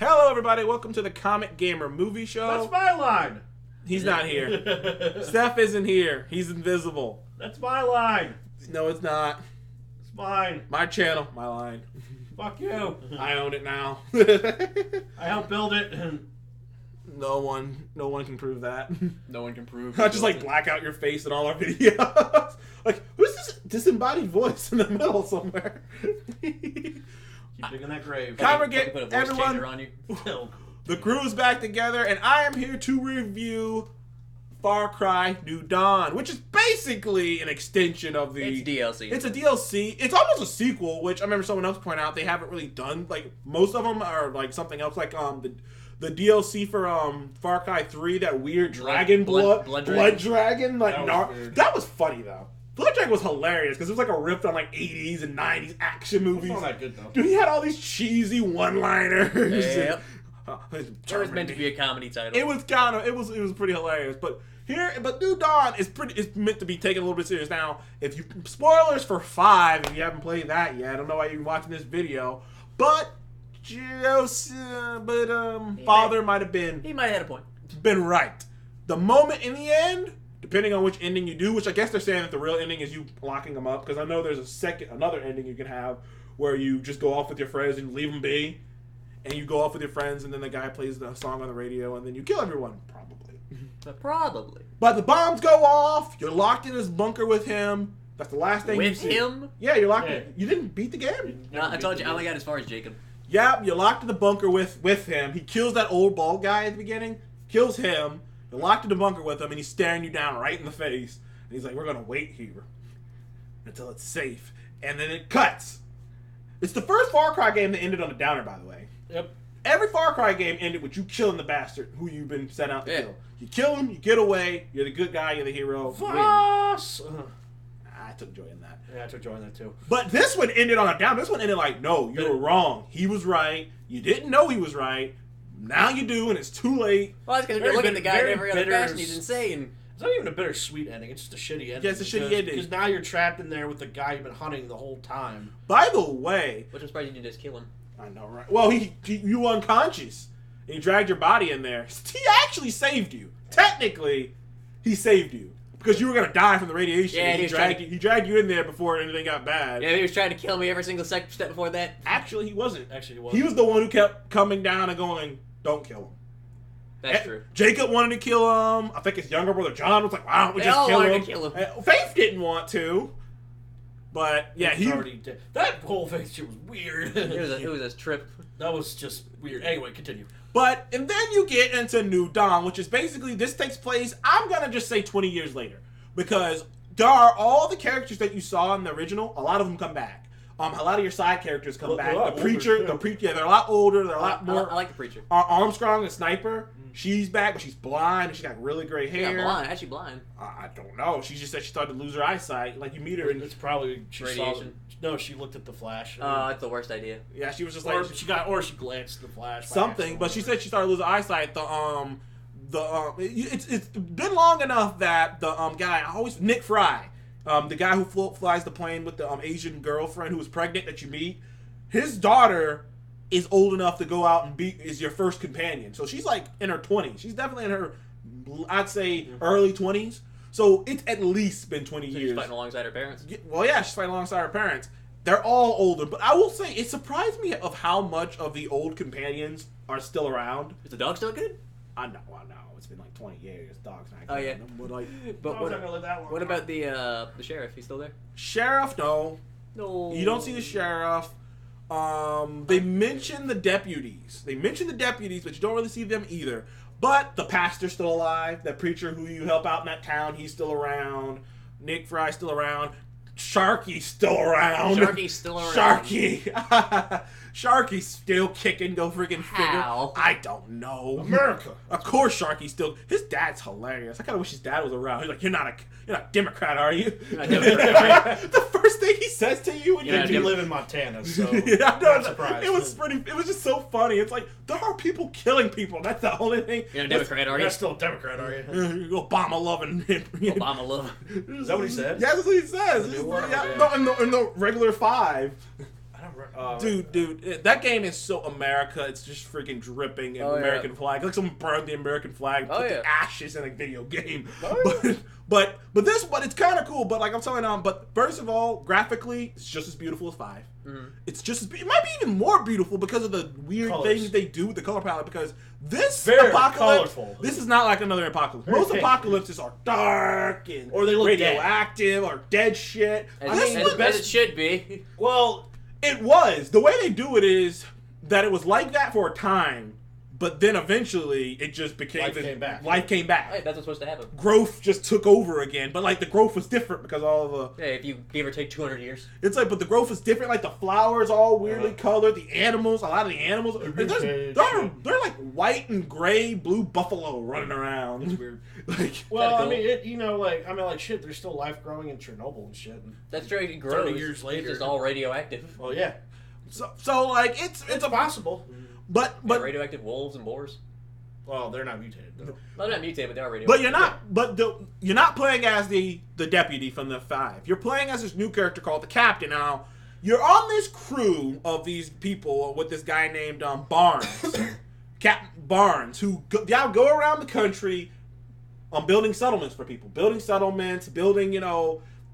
Hello, everybody. Welcome to the Comic Gamer Movie Show. That's my line. He's not here. Steph isn't here. He's invisible. That's my line. No, it's not. It's mine. My channel, my line. Fuck you. I own it now. I helped build it. No one can prove that. No one can prove. I just like black out your face in all our videos. Like, who's this disembodied voice in the middle somewhere? Keep digging that grave. Congregate, put a voice everyone. changer on you. The crew is back together, and I am here to review Far Cry New Dawn, which is basically an extension of the... It's DLC. It's a DLC. It's almost a sequel, which I remember someone else pointed out they haven't really done. Like, most of them are like something else, like the DLC for Far Cry 3, that weird dragon blood dragon. Like, that was funny, though. Blood Dragon was hilarious because it was like a riff on like 80s and 90s action movies. It's not that good, though. Dude, he had all these cheesy one-liners. Yep. It It was meant to be a comedy title. It was kind of, it was pretty hilarious. But New Dawn is meant to be taken a little bit serious. Now, if you, spoilers for 5, if you haven't played that yet, I don't know why you're watching this video, but Father might have He might have had a point. been right. The moment in the end, depending on which ending you do, which I guess they're saying that the real ending is you locking them up, because I know there's another ending you can have where you just go off with your friends and leave them be, and you go off with your friends, and then the guy plays the song on the radio, and then you kill everyone, probably. Probably. But the bombs go off, you're locked in this bunker with him, that's the last thing you With see. him? Yeah, you're locked in. You didn't beat the game? No, I told you, I only got as far as Jacob. Yep, you're locked in the bunker with him. He kills that old bald guy at the beginning, kills him, you're locked in the bunker with him, and he's staring you down right in the face. And he's like, we're going to wait here until it's safe. And then it cuts. It's the first Far Cry game that ended on a downer, by the way. Yep. Every Far Cry game ended with you killing the bastard who you've been sent out to kill. You kill him, you get away, you're the good guy, you're the hero. Boss! I took joy in that. Yeah, I took joy in that too. But this one ended on a down. This one ended like, no, you were wrong. He was right. You didn't know he was right. Now you do, and it's too late. Well, that's because Very you're looking at the guy in very every other bitter- fashion. He's insane. It's not even a bittersweet ending. It's just a shitty ending. Yeah, it's a shitty ending. Because now you're trapped in there with the guy you've been hunting the whole time. By the way, Which I'm surprised you didn't just kill him. I know, right? Well, you were unconscious. And he dragged your body in there. He actually saved you. Technically, he saved you. Because you were going to die from the radiation. Yeah, he dragged you in there before anything got bad. Yeah, he was trying to kill me every single step before that. Actually, he wasn't. Actually, he wasn't. He was the one who kept coming down and going, don't kill him. That's true. Jacob wanted to kill him. I think his younger brother John was like, why don't we They just all kill wanted him? to kill him. Faith didn't want to. But, yeah, He's he... already dead. That whole thing shit was weird. It was a trip. That was just weird. Anyway, continue. But, and then you get into New Dawn, which is basically, this takes place, I'm going to just say 20 years later. Because there are all the characters that you saw in the original, a lot of them come back. A lot of your side characters come back. The preacher, they're a lot older, they're a lot more... I like the preacher. Armstrong, the sniper, she's back, but she's blind, and she's got really gray hair. Yeah, blind. Actually blind. I don't know. She just said she started to lose her eyesight. Like, you meet her, and It's probably she Radiation. No, she looked at the flash. That's the worst idea. yeah, she was just or like... she glanced at the flash. by something, accident. but she said she started losing eyesight. It's been long enough that the guy, Nick Fry, the guy who flies the plane with the Asian girlfriend who was pregnant that you meet, his daughter is old enough to go out and is your first companion. So she's like in her 20s. She's definitely in her, I'd say, early 20s. So it's at least been 20 So years. she's fighting alongside her parents. Well, yeah, she's fighting alongside her parents. They're all older, but I will say it surprised me of how much of the old companions are still around. Is the dog still good? I know. It's been like 20 years. Dog's not Oh, yeah. But like, But Dog's not gonna live that long. what about the sheriff? He's still there? sheriff, no. No. You don't see the sheriff. They mention the deputies. But you don't really see them either. But the pastor's still alive. That preacher who you help out in that town, he's still around. Nick Fry's still around. Sharky's still around. Sharky's still around. Sharky. Sharky's still kicking. Go freaking How? figure. I don't know. America. Of course, Sharky's still. His dad's hilarious. I kind of wish his dad was around. He's like, "You're not a Democrat, are you?" Not Democrat. The first thing he says to you when Yeah, you you live in Montana, so yeah, I know. not surprised. It was just so funny. It's like there are people killing people. That's the only thing. You're a Democrat, are You're you? not still a Democrat, are you? Obama loving. Obama love. Is that what he said? Yeah, that's what he says. The new one? Yeah, Okay. no, in the regular 5. I don't Dude, that game is so America. It's just freaking dripping in Oh, yeah. American flag. Like someone burned the American flag, Oh, put yeah. the ashes in a video game. Oh, But it's kind of cool. But like I'm telling you, but first of all, graphically, it's just as beautiful as 5. Mhm. It's just as it might be even more beautiful because of the weird Colors. things they do with the color palette. Because this Very apocalypse, colorful. this is not like another apocalypse. Very Most pink. apocalypses are dark and Or they look radioactive or dead shit. As, This as one- best it should be. Well, it was. The way they do it is that it was like that for a time, but then eventually it just became Life came back. Life came back. Hey, that's what's supposed to happen. Growth just took over again, but like the growth was different because all the Hey, if you give or take 200 years. it's like, but the growth is different. Like the flowers all weirdly colored. The animals, a lot of the animals, they're like white and gray, blue buffalo running around. It's weird. Like, well, cool. I mean, like shit. There's still life growing in Chernobyl and shit. That's true. It grows. 30 years later. It's just all radioactive. Well, yeah, so like it's it's a possible. but Yeah, radioactive wolves and boars. Well, they're not mutated though. Well, they're not mutated, but they are radioactive. But you're not. But you're not playing as the deputy from the 5. You're playing as this new character called the captain. Now, you're on this crew of these people with this guy named Barnes, Captain Barnes, who go around the country, building settlements for people, building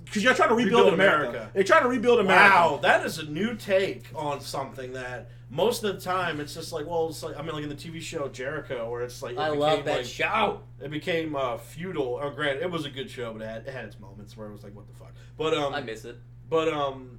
because you're trying to rebuild America. They're trying to rebuild America. Wow, that is a new take on something that most of the time it's just like, well, it's like, I mean, like in the TV show Jericho, where it's like I love that show. It became feudal. Oh, granted, it was a good show, but it had its moments where it was like, what the fuck. But I miss it. But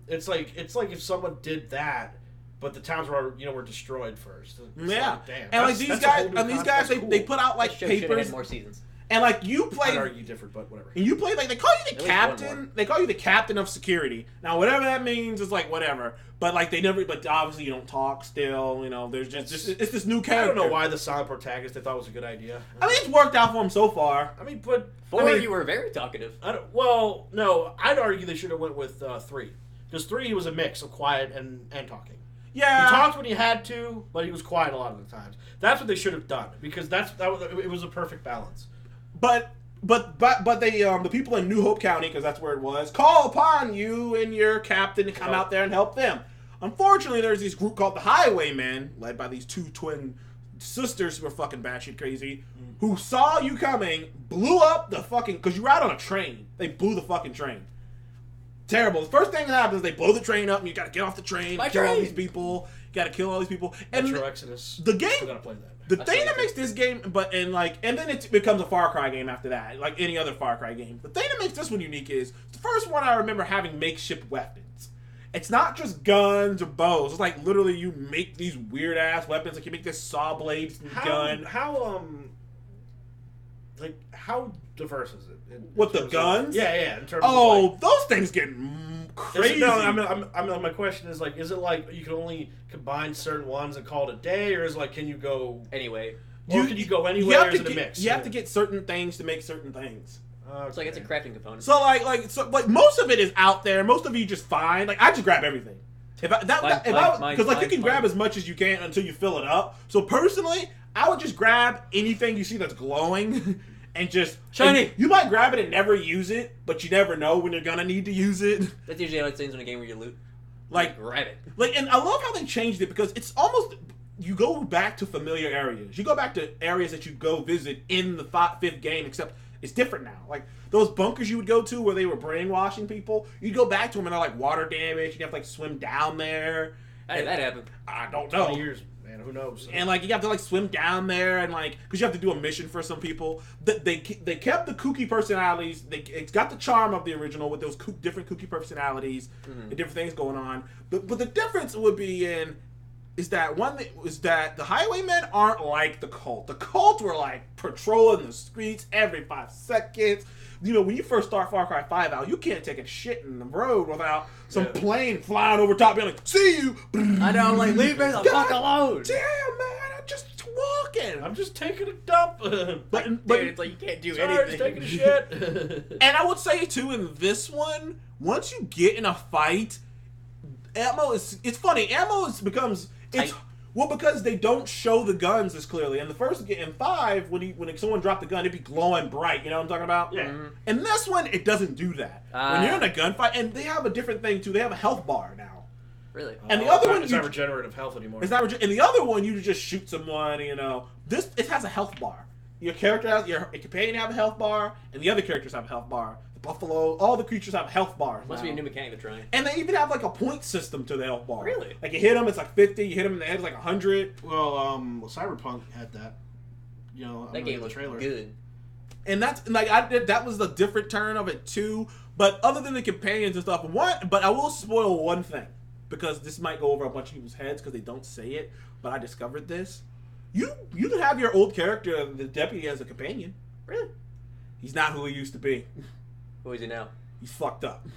it's like if someone did that, but the towns were destroyed first. It's Yeah, like, damn. and like That's- these that's a guys, whole new and these concept. guys, That's cool. they put out like That show should have papers, had more seasons. and like you I'd play. argue different, but whatever. And you play like they call you the At least one captain. more. They call you the captain of security. Now, whatever that means is like whatever. But like they never. But obviously you don't talk. Still, there's just it's this new I character. don't know why the silent protagonist they thought was a good idea. I mean, it's worked out for him so far. I mean, but 4 of you were very talkative. well, no, I'd argue they should have went with 3, because 3 was a mix of quiet and talking. Yeah. He talked when he had to, but he was quiet a lot of the times. That's what they should have done, because it was a perfect balance. But they the people in New Hope County, because that's where it was, call upon you and your captain to come out there and help them. Unfortunately, there's this group called the Highwaymen, led by these 2 twin sisters who are fucking batshit crazy, who saw you coming, blew up the fucking, because you ride on a train. They blew the fucking train. Terrible. The first thing that happens is they blow the train up, and you gotta get off the train, My kill all train! these people. You gotta kill all these people. And Metro Exodus. the game- Still gotta play that. the I thing saw that that makes this game, and then it becomes a Far Cry game after that, like any other Far Cry game. The thing that makes this one unique is the first one I remember having makeshift weapons. It's not just guns or bows. It's like literally you make these weird ass weapons. Like you make this saw blades and gun. How diverse is it? What, the terms of- guns? Yeah. In terms Oh, of those things get crazy. No, I mean, my question is like, is it like you can only combine certain ones and call it a day, or is it like can you go? Anyway, Or can you go anywhere? Or is it a mix? You have to get certain things to make certain things. it's like it's a crafting component. So like most of it is out there. Most of you just find. Like I just grab everything. Because you can grab as much as you can until you fill it up. So personally, I would just grab anything you see that's glowing, and just Shiny. and you might grab it and never use it, but you never know when you're gonna need to use it. That's usually how it seems in a game where you loot. Like Grab it. and I love how they changed it because it's almost. You go back to familiar areas. You go back to areas that you go visit in the 5th game, except it's different now. Like those bunkers you would go to where they were brainwashing people, you go back to them and they're like water damage. You have to like swim down there. How did that happen? I don't know. 20 years, man. Who knows? And like you have to like swim down there and like because you have to do a mission for some people. They kept the kooky personalities. It's got the charm of the original with those different kooky personalities and different things going on. But the difference would be is that the Highwaymen aren't like the Cult. The Cult were like patrolling the streets every 5 seconds. When you first start Far Cry 5 out, you can't take a shit in the road without some plane flying over top being like, see you. I know, like, leave me the fuck alone. Damn, man, I'm just walking. I'm just taking a dump. But Dude, it's like you can't do Sorry, anything. just taking a shit. and I would say too in this one, once you get in a fight, it's funny. Ammo becomes Tight. because they don't show the guns as clearly. In the first in 5, when someone dropped the gun, it'd be glowing bright. You know what I'm talking about? Yeah. In this one, it doesn't do that. When you're in a gunfight, and they have a different thing too. They have a health bar now. Really? And the other one, it's not regenerative health anymore. It's not. And the other one, you just shoot someone. This it has a health bar. Your character has your companion have a health bar, and the other characters have a health bar. The buffalo, all the creatures have health bars. Must now. be a new mechanic they're trying. And they even have like a point system to the health bar. Really? Like you hit them, it's like 50. You hit them in the head, it's like 100. Well, Cyberpunk had that. That game looks good. And that's like that was the different turn of it too. But other than the companions and stuff, but I will spoil one thing because this might go over a bunch of people's heads because they don't say it. But I discovered this. You can have your old character, the deputy, as a companion. Really? He's not who he used to be. Who is he now? He's fucked up.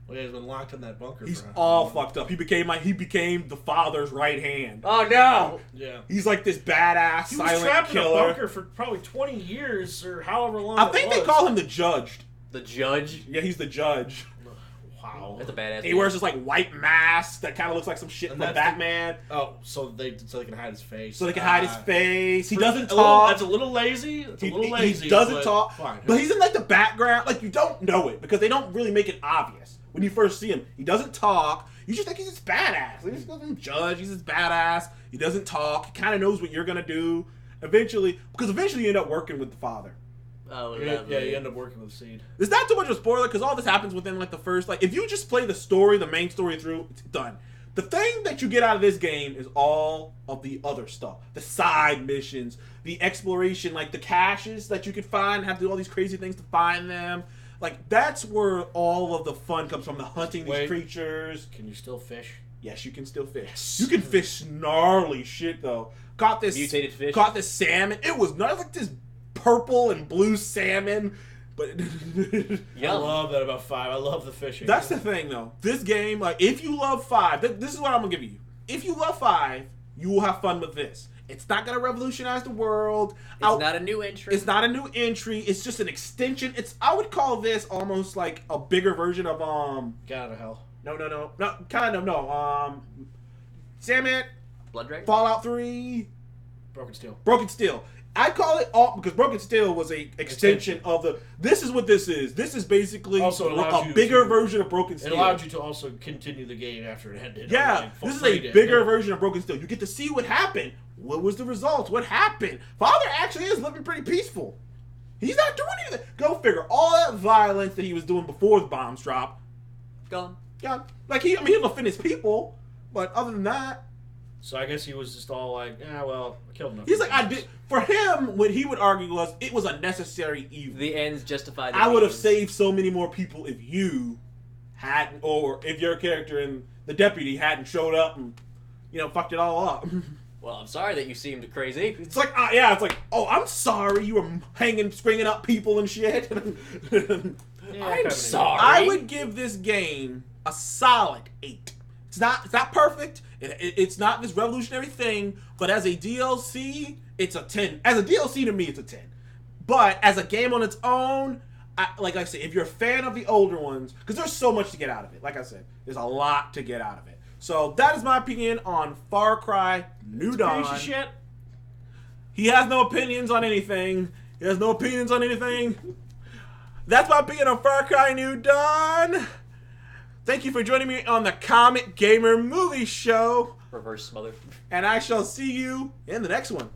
Well, he's been locked in that bunker. He's all fucked up. He became the father's right hand. Oh no! Yeah. He's like this badass He was silent trapped killer. in a bunker for probably 20 years or however long. I think they call him the judge. The judge? Yeah, he's the judge. Wow. That's a badass. He wears this like white mask that kind of looks like some shit And from that's Batman. Oh, so they can hide his face. So they can hide his face. He doesn't a little- talk. That's a little lazy. That's a little lazy. He doesn't but talk. Fine. But he's in like the background. Like you don't know it because they don't really make it obvious when you first see him. He doesn't talk. You just think he's this badass. He's just a judge. He's this badass. He doesn't talk. He kind of knows what you're gonna do. Eventually you end up working with the father. Oh, yeah, you end up working with Seed. It's not too much of a spoiler because all this happens within like the first if you just play the main story through, it's done. The thing that you get out of this game is all of the other stuff, the side missions, the exploration, like the caches that you can find, have to do all these crazy things to find them. Like that's where all of the fun comes from. The hunting these creatures. Can you still fish? Yes, you can still fish. You can fish gnarly shit though. Caught this mutated fish. Caught this salmon. It was not like this purple and blue salmon, but I love that about 5. I love the fishing. That's the thing though. This game, like, if you love 5, this is what I'm gonna give you. If you love 5, you will have fun with this. It's not gonna revolutionize the world. It's not a new entry. It's not a new entry. It's just an extension. I would call this almost like a bigger version of Get out of hell. No, kind of no. Sandman, Blood Dragon, Fallout 3, Broken Steel. I call it all because Broken Steel was a extension of the. This is what this is. This is basically Also allows a you bigger to- version of Broken Steel. It allowed you to also continue the game after it ended. Yeah, Like, this is played a it. bigger version of Broken Steel. You get to see what happened. What was the result? What happened? Father actually is living pretty peaceful. He's not doing anything. Go figure. All that violence that he was doing before the bombs dropped, gone. yeah. Like he'll offend his people, but other than that, So I guess he was just all like, yeah, well, I killed him. he's like, I did. For him, what he would argue was it was a necessary evil. The ends justify the I would have means. saved so many more people if you hadn't, or if your character and the deputy hadn't showed up and, fucked it all up. Well, I'm sorry that you seemed crazy. It's like, it's like, oh, I'm sorry you were springing up people and shit. Yeah, I'm kinda sorry. I would give this game a solid 8. It's not perfect. It's not this revolutionary thing, but as a DLC, it's a 10. As a DLC to me, it's a 10. But as a game on its own, like I said, if you're a fan of the older ones, because there's so much to get out of it. Like I said, there's a lot to get out of it. So that is my opinion on Far Cry New Dawn. Piece of shit. He has no opinions on anything. That's my opinion on Far Cry New Dawn. Thank you for joining me on the Comic Gamer Movie Show. Reverse smother. And I shall see you in the next one.